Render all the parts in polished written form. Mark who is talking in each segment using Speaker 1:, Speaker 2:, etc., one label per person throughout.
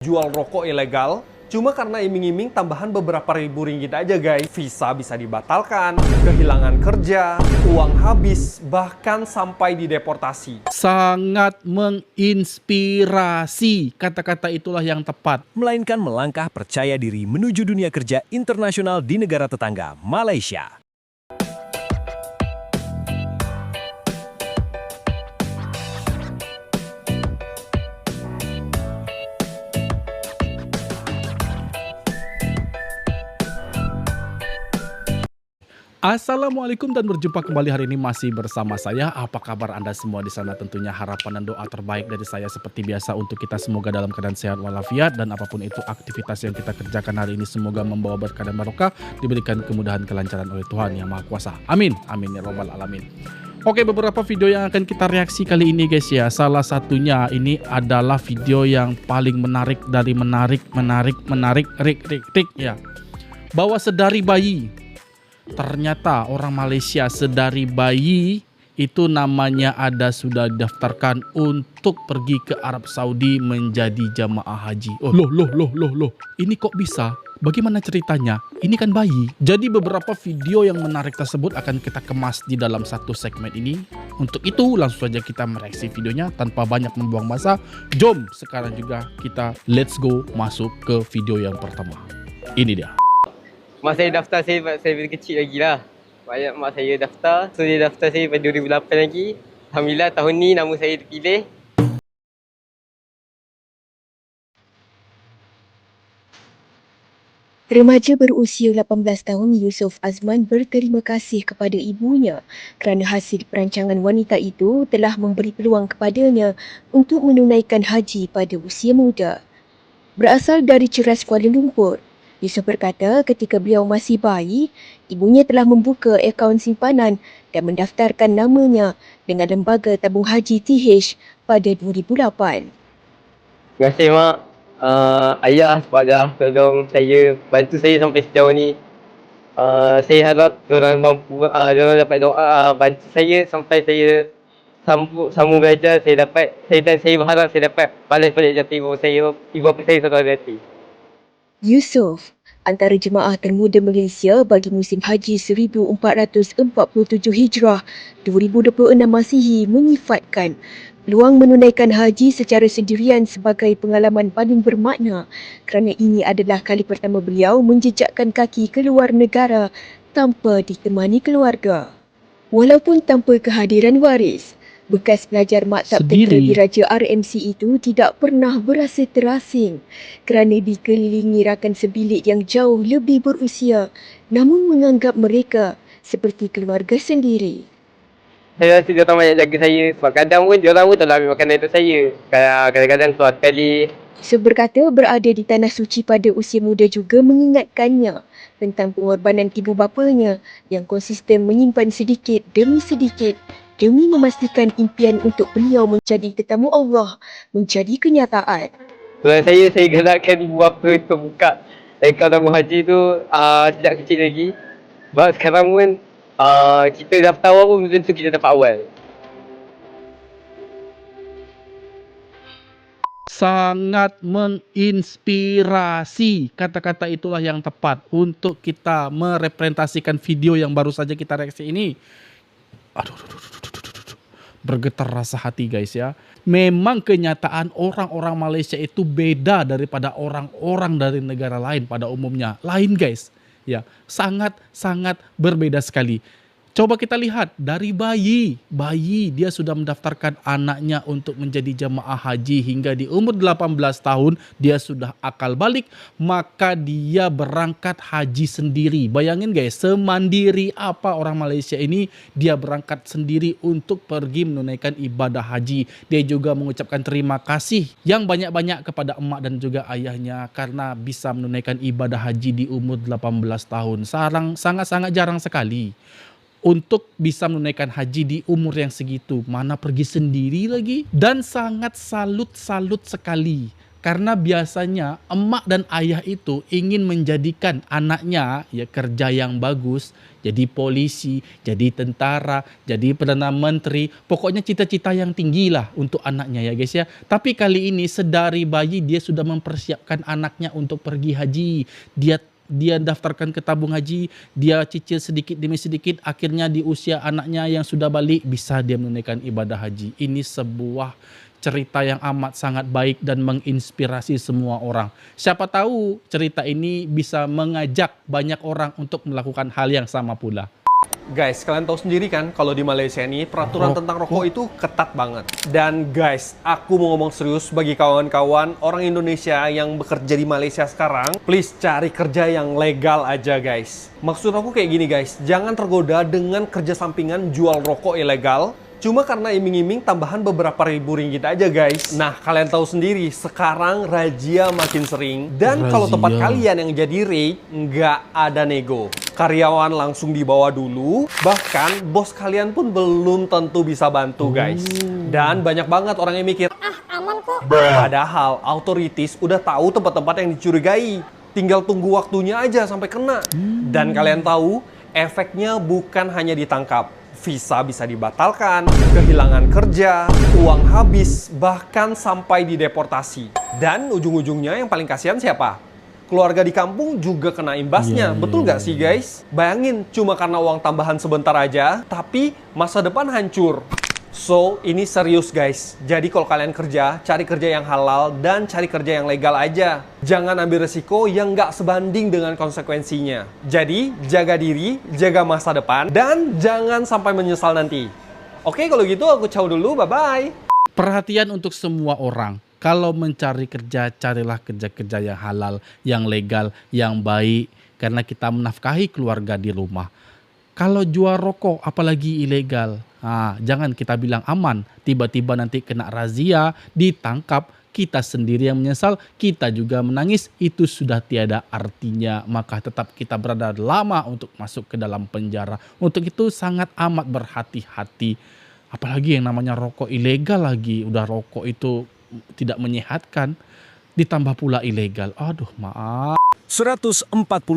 Speaker 1: Jual rokok ilegal cuma karena iming-iming tambahan beberapa ribu ringgit aja guys. Visa bisa dibatalkan, kehilangan kerja, uang habis, bahkan sampai dideportasi.
Speaker 2: Sangat menginspirasi, kata-kata itulah yang tepat.
Speaker 3: Melainkan melangkah percaya diri menuju dunia kerja internasional di negara tetangga, Malaysia.
Speaker 2: Assalamualaikum dan berjumpa kembali hari ini masih bersama saya. Apa kabar Anda semua di sana? Tentunya harapan dan doa terbaik dari saya seperti biasa untuk kita semoga dalam keadaan sehat walafiat dan apapun itu aktivitas yang kita kerjakan hari ini semoga membawa berkah dan barokah, diberikan kemudahan kelancaran oleh Tuhan Yang Maha Kuasa. Amin. Amin ya robbal alamin. Oke, beberapa video yang akan kita reaksi kali ini guys ya. Salah satunya ini adalah video yang paling menarik dari menarik ya. Bahwa sedari bayi, ternyata orang Malaysia sedari bayi itu namanya sudah didaftarkan untuk pergi ke Arab Saudi menjadi jamaah haji. Oh, loh. Ini kok bisa? Bagaimana ceritanya? Ini kan bayi. Jadi beberapa video yang menarik tersebut akan kita kemas di dalam satu segmen ini. Untuk itu langsung saja kita mereaksi videonya tanpa banyak membuang masa. Jom sekarang juga kita let's go masuk ke video yang pertama. Ini dia.
Speaker 4: Mak saya daftar saya very kecil lagi lah. Mak saya daftar. So dia daftar saya pada 2008 lagi. Alhamdulillah tahun ni nama saya terpilih.
Speaker 5: Remaja berusia 18 tahun Yusof Azman berterima kasih kepada ibunya kerana hasil perancangan wanita itu telah memberi peluang kepadanya untuk menunaikan haji pada usia muda. Berasal dari Ceras Kuala Lumpur, Yusof berkata ketika beliau masih bayi, ibunya telah membuka akaun simpanan dan mendaftarkan namanya dengan Lembaga Tabung Haji TH pada 2008.
Speaker 4: Terima kasih mak. Ayah sebab dah tolong saya, bantu saya sampai sejauh ni. Saya harap diorang mampu, diorang dapat doa bantu saya sampai saya sambung belajar. Saya berharap saya dapat balas balik jasa ibu bapa saya satu hari nanti.
Speaker 5: Yusof, antara jemaah termuda Malaysia bagi musim haji 1447 Hijrah 2026 Masihi menyifatkan peluang menunaikan haji secara sendirian sebagai pengalaman paling bermakna kerana ini adalah kali pertama beliau menjejakkan kaki ke luar negara tanpa ditemani keluarga. Walaupun tanpa kehadiran waris, bekas pelajar maktab tentera Diraja RMC itu tidak pernah berasa terasing kerana dikelilingi rakan sebilik yang jauh lebih berusia namun menganggap mereka seperti keluarga sendiri.
Speaker 4: Saya rasa diorang banyak jaga saya sebab kadang pun diorang pun tolong ambil makanan untuk saya. Kadang-kadang suatu kali.
Speaker 5: Yusof berkata berada di Tanah Suci pada usia muda juga mengingatkannya tentang pengorbanan ibu bapanya yang konsisten menyimpan sedikit demi memastikan impian untuk beliau menjadi tetamu Allah menjadi kenyataan.
Speaker 4: Sebab saya gerakkan ibu bapa untuk buka akaun tabung haji tu sejak kecil lagi. Sebab sekarang pun kita daftar awal pun belum tentu kita dapat awal.
Speaker 2: Sangat menginspirasi, kata-kata itulah yang tepat untuk kita merepresentasikan video yang baru saja kita reaksi ini. Aduh. Bergetar rasa hati guys ya. Memang kenyataan orang-orang Malaysia itu beda daripada orang-orang dari negara lain pada umumnya. Lain guys. Ya, sangat berbeda sekali. Coba kita lihat dari bayi dia sudah mendaftarkan anaknya untuk menjadi jamaah haji hingga di umur 18 tahun dia sudah akal balik, maka dia berangkat haji sendiri. Bayangin guys, semandiri apa orang Malaysia ini, dia berangkat sendiri untuk pergi menunaikan ibadah haji. Dia juga mengucapkan terima kasih yang banyak-banyak kepada emak dan juga ayahnya karena bisa menunaikan ibadah haji di umur 18 tahun. Sangat-sangat jarang sekali untuk bisa menunaikan haji di umur yang segitu, mana pergi sendiri lagi. Dan sangat salut sekali Karena biasanya emak dan ayah itu ingin menjadikan anaknya ya kerja yang bagus, jadi polisi, jadi tentara, jadi perdana menteri, pokoknya cita-cita yang tinggi lah untuk anaknya ya guys ya. Tapi kali ini sedari bayi dia sudah mempersiapkan anaknya untuk pergi haji. Dia daftarkan ke tabung haji, dia cicil sedikit demi sedikit, akhirnya di usia anaknya yang sudah balik bisa dia menunaikan ibadah haji. Ini sebuah cerita yang amat sangat baik dan menginspirasi semua orang. Siapa tahu cerita ini bisa mengajak banyak orang untuk melakukan hal yang sama pula.
Speaker 1: Guys, kalian tahu sendiri kan kalau di Malaysia ini peraturan tentang rokok itu ketat banget. Dan guys, aku mau ngomong serius bagi kawan-kawan orang Indonesia yang bekerja di Malaysia sekarang, please cari kerja yang legal aja guys. Maksud aku kayak gini guys, jangan tergoda dengan kerja sampingan jual rokok ilegal cuma karena iming-iming tambahan beberapa ribu ringgit aja guys. Nah, kalian tahu sendiri, sekarang razia makin sering. Dan kalau tempat kalian yang jadi rate, nggak ada nego. Karyawan langsung dibawa dulu, bahkan bos kalian pun belum tentu bisa bantu guys. Dan banyak banget orang yang mikir, aman kok. Padahal authorities udah tahu tempat-tempat yang dicurigai. Tinggal tunggu waktunya aja sampai kena. Dan kalian tahu, efeknya bukan hanya ditangkap. Visa bisa dibatalkan, kehilangan kerja, uang habis, bahkan sampai dideportasi. Dan ujung-ujungnya yang paling kasihan siapa? Keluarga di kampung juga kena imbasnya, betul nggak sih guys? Bayangin, cuma karena uang tambahan sebentar aja, tapi masa depan hancur. So, ini serius guys. Jadi kalau kalian kerja, cari kerja yang halal dan cari kerja yang legal aja. Jangan ambil resiko yang nggak sebanding dengan konsekuensinya. Jadi, jaga diri, jaga masa depan, dan jangan sampai menyesal nanti. Oke, kalau gitu aku ciao dulu, bye-bye.
Speaker 2: Perhatian untuk semua orang. Kalau mencari kerja, carilah kerja-kerja yang halal, yang legal, yang baik. Karena kita menafkahi keluarga di rumah. Kalau jual rokok, apalagi ilegal, jangan kita bilang aman. Tiba-tiba nanti kena razia, ditangkap, kita sendiri yang menyesal, kita juga menangis. Itu sudah tiada artinya. Maka tetap kita berada lama untuk masuk ke dalam penjara. Untuk itu sangat amat berhati-hati. Apalagi yang namanya rokok ilegal lagi. Udah rokok itu tidak menyehatkan. Ditambah pula ilegal. Aduh, maaf.
Speaker 3: 140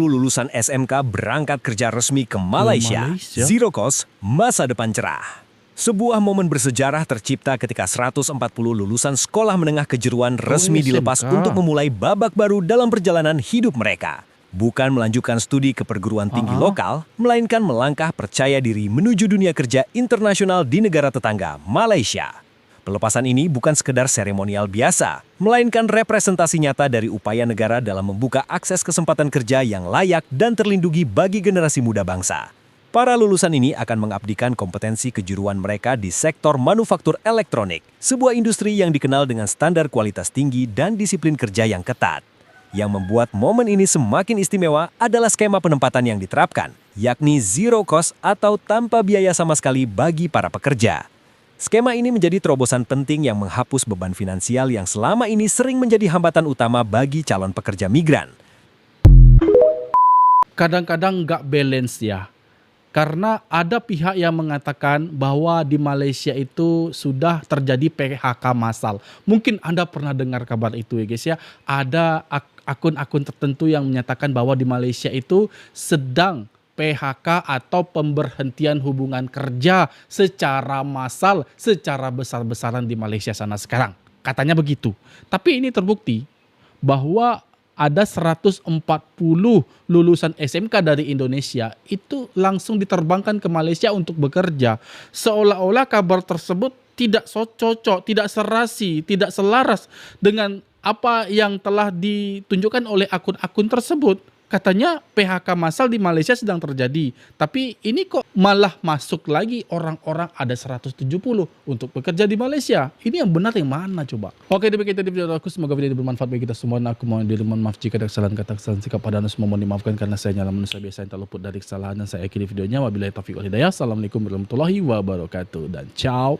Speaker 3: lulusan SMK berangkat kerja resmi ke Malaysia. Zero cost, masa depan cerah. Sebuah momen bersejarah tercipta ketika 140 lulusan sekolah menengah kejuruan resmi dilepas untuk memulai babak baru dalam perjalanan hidup mereka. Bukan melanjutkan studi ke perguruan tinggi lokal, melainkan melangkah percaya diri menuju dunia kerja internasional di negara tetangga, Malaysia. Pelepasan ini bukan sekedar seremonial biasa, melainkan representasi nyata dari upaya negara dalam membuka akses kesempatan kerja yang layak dan terlindungi bagi generasi muda bangsa. Para lulusan ini akan mengabdikan kompetensi kejuruan mereka di sektor manufaktur elektronik, sebuah industri yang dikenal dengan standar kualitas tinggi dan disiplin kerja yang ketat. Yang membuat momen ini semakin istimewa adalah skema penempatan yang diterapkan, yakni zero cost atau tanpa biaya sama sekali bagi para pekerja. Skema ini menjadi terobosan penting yang menghapus beban finansial yang selama ini sering menjadi hambatan utama bagi calon pekerja migran.
Speaker 2: Kadang-kadang nggak balance ya. Karena ada pihak yang mengatakan bahwa di Malaysia itu sudah terjadi PHK massal. Mungkin Anda pernah dengar kabar itu ya guys ya. Ada akun-akun tertentu yang menyatakan bahwa di Malaysia itu sedang PHK atau pemberhentian hubungan kerja secara massal, secara besar-besaran di Malaysia sana sekarang. Katanya begitu. Tapi ini terbukti bahwa ada 140 lulusan SMK dari Indonesia itu langsung diterbangkan ke Malaysia untuk bekerja. Seolah-olah kabar tersebut tidak cocok, tidak serasi, tidak selaras dengan apa yang telah ditunjukkan oleh akun-akun tersebut. Katanya PHK massal di Malaysia sedang terjadi. Tapi ini kok malah masuk lagi orang-orang ada 170 untuk bekerja di Malaysia. Ini yang benar yang mana coba? Oke, demikian tadi video aku. Semoga video ini bermanfaat bagi kita semua. Dan aku mohon diri mohon maaf jika ada kesalahan kata kesalahan sikap pada anda semua mohon dimaafkan karena saya nyala manusia biasa yang tak luput dari kesalahan dan saya akhiri videonya. Wabillahi taufiq wal hidayah. Assalamualaikum warahmatullahi wabarakatuh dan ciao.